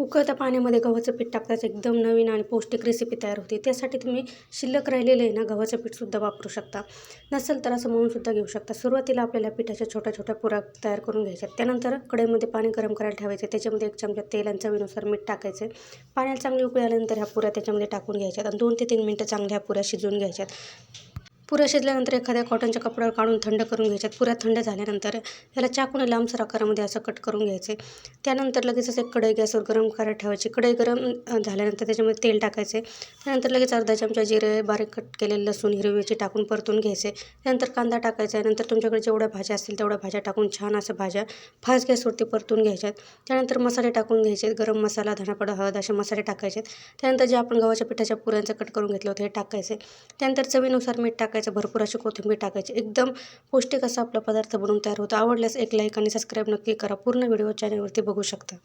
उकळत्या पाण्यामध्ये गव्हाचं पीठ टाकताच एकदम नवीन आणि पौष्टिक रेसिपी तयार होते. त्यासाठी तुम्ही शिल्लक राहिलेलं आहे ना गव्हाचं पीठसुद्धा वापरू शकता. नसेल तर असं मळूनसुद्धा घेऊ शकता. सुरुवातीला आपल्याला पिठाच्या छोट्या छोट्या पुऱ्या तयार करून घ्यायच्या. त्यानंतर कढईमध्ये पाणी गरम करायला ठेवायचे. त्याच्यामध्ये 1 चमचा तेल आणि चवीनुसार मीठ टाकायचे. पाण्याला चांगली उकळी आल्यानंतर ह्या पुऱ्या त्याच्यामध्ये टाकून घ्यायच्यात आणि 2 ते 3 मिनिटं चांगल्या ह्या पुऱ्या शिजवून घ्यायच्यात. पुऱ्या शिजल्यानंतर एखाद्या कॉटनच्या कपड्यावर काढून थंड करून घ्यायच्यात. पुऱ्या थंड झाल्यानंतर याला चाकूने लांबसर आकारामध्ये असं कट करून घ्यायचे. त्यानंतर लगेचच एक कढई गॅसवर गरम करायला ठेवायची. कढई गरम झाल्यानंतर त्याच्यामध्ये तेल टाकायचे. त्यानंतर लगेच अर्धा चमचा जिरे, बारीक कट केलेलं लसूण, हिरवी मिरची टाकून परतून घ्यायचे. त्यानंतर कांदा टाकायचा. नंतर तुमच्याकडे जेवढ्या भाज्या असतील तेवढ्या भाज्या टाकून छान असं भाज्या फास्ट गॅसवरती परतून घ्यायच्यात. त्यानंतर मसाले टाकून घ्यायचे. गरम मसाला, धना पावडर, हळद असे मसाले टाकायचे. त्यानंतर जे आपण गव्हाच्या पिठाच्या पुऱ्यांचं कट करून घेतलं होतं हे टाकायचे. त्यानंतर चवीनुसार मीठ टाकायचं. भरपूर अशी कोथिंबीर टाकायची. एकदम पौष्टिक असा आपला पदार्थ बनवून तयार होतो. आवडल्यास एक लाईक आणि सबस्क्राईब नक्की करा. पूर्ण व्हिडिओ चॅनलवरती बघू शकता.